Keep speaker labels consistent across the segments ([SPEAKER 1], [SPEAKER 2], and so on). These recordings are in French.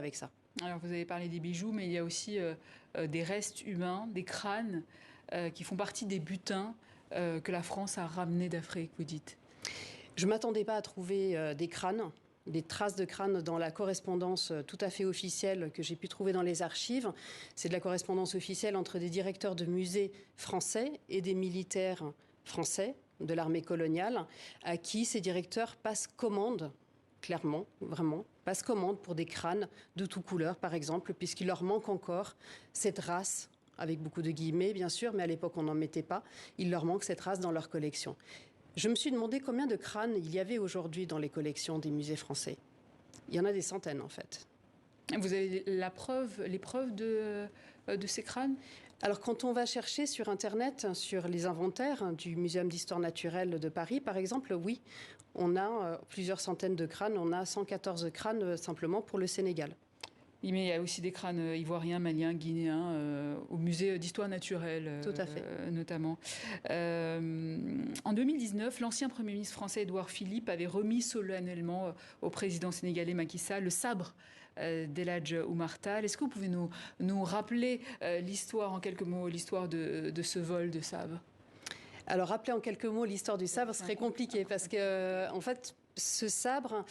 [SPEAKER 1] avec ça.
[SPEAKER 2] Alors, vous avez parlé des bijoux, mais il y a aussi des restes humains, des crânes qui font partie des butins que la France a ramenés d'Afrique, vous dites.
[SPEAKER 1] Je ne m'attendais pas à trouver des crânes, des traces de crânes dans la correspondance tout à fait officielle que j'ai pu trouver dans les archives. C'est de la correspondance officielle entre des directeurs de musées français et des militaires français de l'armée coloniale, à qui ces directeurs passent commande, clairement, vraiment, passent commande pour des crânes de toutes couleurs, par exemple, puisqu'il leur manque encore cette race, avec beaucoup de guillemets, bien sûr, mais à l'époque, on n'en mettait pas. Il leur manque cette race dans leur collection. Je me suis demandé combien de crânes il y avait aujourd'hui dans les collections des musées français. Il y en a des centaines, en fait.
[SPEAKER 2] Vous avez les preuves de ces crânes?
[SPEAKER 1] Alors, quand on va chercher sur Internet, sur les inventaires du Muséum d'histoire naturelle de Paris, par exemple, oui, on a plusieurs centaines de crânes. On a 114 crânes simplement pour le Sénégal.
[SPEAKER 2] Oui, mais il y a aussi des crânes ivoiriens, maliens, guinéens, au musée d'histoire naturelle,
[SPEAKER 1] Tout à fait.
[SPEAKER 2] Notamment. En 2019, l'ancien Premier ministre français Édouard Philippe avait remis solennellement au président sénégalais Macky Sall le sabre d'El Hadj Oumar Tall. Est-ce que vous pouvez nous rappeler l'histoire, en quelques mots, l'histoire de ce vol de sabre?
[SPEAKER 1] Alors, rappeler en quelques mots l'histoire du sabre serait compliqué parce que, en fait, ce sabre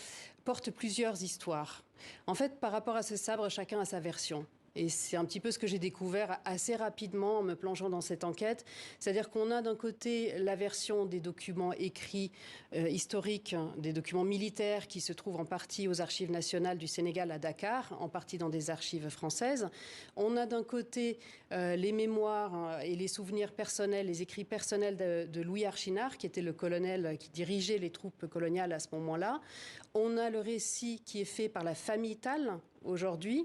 [SPEAKER 1] porte plusieurs histoires. En fait, par rapport à ce sabre, chacun a sa version. Et c'est un petit peu ce que j'ai découvert assez rapidement en me plongeant dans cette enquête. C'est-à-dire qu'on a d'un côté la version des documents écrits historiques, des documents militaires qui se trouvent en partie aux archives nationales du Sénégal à Dakar, en partie dans des archives françaises. On a d'un côté les mémoires et les souvenirs personnels, les écrits personnels de Louis Archinard, qui était le colonel qui dirigeait les troupes coloniales à ce moment-là. On a le récit qui est fait par la famille Tall aujourd'hui.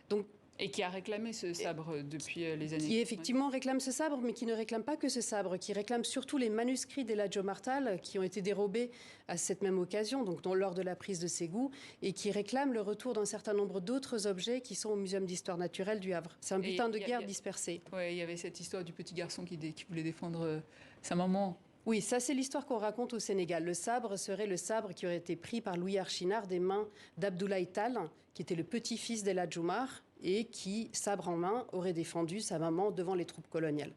[SPEAKER 1] Donc,
[SPEAKER 2] et qui a réclamé ce sabre depuis les années.
[SPEAKER 1] Qui effectivement réclame ce sabre, mais qui ne réclame pas que ce sabre, qui réclame surtout les manuscrits d'El Hadj Oumar Tall qui ont été dérobés à cette même occasion, donc lors de la prise de Ségou, et qui réclame le retour d'un certain nombre d'autres objets qui sont au Muséum d'histoire naturelle du Havre. C'est un butin de guerre dispersé.
[SPEAKER 2] Oui, il y avait cette histoire du petit garçon qui voulait défendre sa maman.
[SPEAKER 1] Oui, ça c'est l'histoire qu'on raconte au Sénégal. Le sabre serait le sabre qui aurait été pris par Louis Archinard des mains d'Abdoulaye Tall, qui était le petit-fils d'El Hadj Oumar, et qui, sabre en main, aurait défendu sa maman devant les troupes coloniales.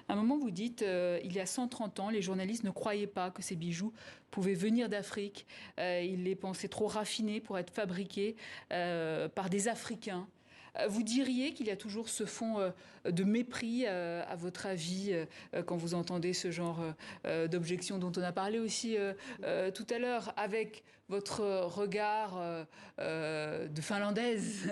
[SPEAKER 2] À un moment, vous dites, il y a 130 ans, les journalistes ne croyaient pas que ces bijoux pouvaient venir d'Afrique. Ils les pensaient trop raffinés pour être fabriqués par des Africains. Vous diriez qu'il y a toujours ce fond de mépris, à votre avis, quand vous entendez ce genre d'objection dont on a parlé aussi tout à l'heure, avec votre regard de Finlandaise,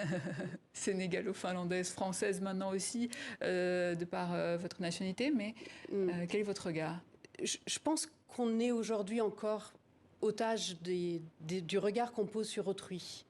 [SPEAKER 2] sénégalo-finlandaise, française maintenant aussi, de par votre nationalité, mais quel est votre regard?
[SPEAKER 1] Je pense qu'on est aujourd'hui encore otage du regard qu'on pose sur autrui.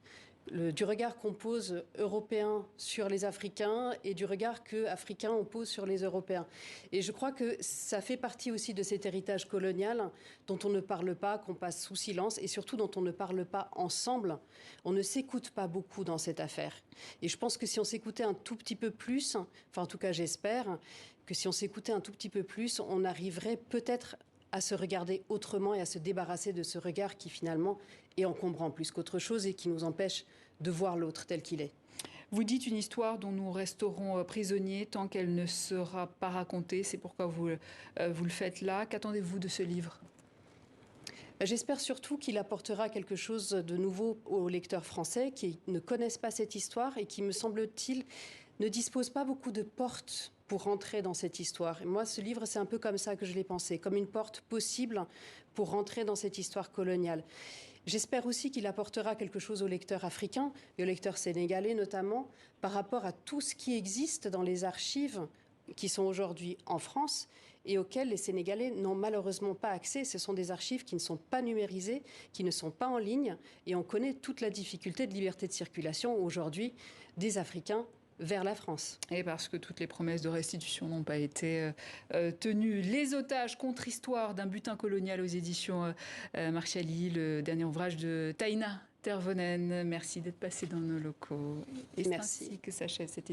[SPEAKER 1] Du regard qu'on pose européen sur les Africains et du regard que Africains on pose sur les Européens. Et je crois que ça fait partie aussi de cet héritage colonial dont on ne parle pas, qu'on passe sous silence et surtout dont on ne parle pas ensemble. On ne s'écoute pas beaucoup dans cette affaire. Et je pense que si on s'écoutait un tout petit peu plus, enfin en tout cas j'espère, que si on s'écoutait un tout petit peu plus, on arriverait peut-être à se regarder autrement et à se débarrasser de ce regard qui finalement est encombrant plus qu'autre chose et qui nous empêche de voir l'autre tel qu'il est.
[SPEAKER 2] Vous dites une histoire dont nous resterons prisonniers tant qu'elle ne sera pas racontée. C'est pourquoi vous le faites là. Qu'attendez-vous de ce livre ?
[SPEAKER 1] J'espère surtout qu'il apportera quelque chose de nouveau aux lecteurs français qui ne connaissent pas cette histoire et qui, me semble-t-il, ne disposent pas beaucoup de portes pour rentrer dans cette histoire. Et moi, ce livre, c'est un peu comme ça que je l'ai pensé, comme une porte possible pour rentrer dans cette histoire coloniale. J'espère aussi qu'il apportera quelque chose aux lecteurs africains et aux lecteurs sénégalais notamment, par rapport à tout ce qui existe dans les archives qui sont aujourd'hui en France et auxquelles les Sénégalais n'ont malheureusement pas accès. Ce sont des archives qui ne sont pas numérisées, qui ne sont pas en ligne, et on connaît toute la difficulté de liberté de circulation aujourd'hui des Africains vers la France.
[SPEAKER 2] Et parce que toutes les promesses de restitution n'ont pas été tenues. Les otages, contre-histoire d'un butin colonial aux éditions Marchali, le dernier ouvrage de Taïna Tervonen. Merci d'être passé dans nos locaux. Et c'est ainsi que s'achève cette édition.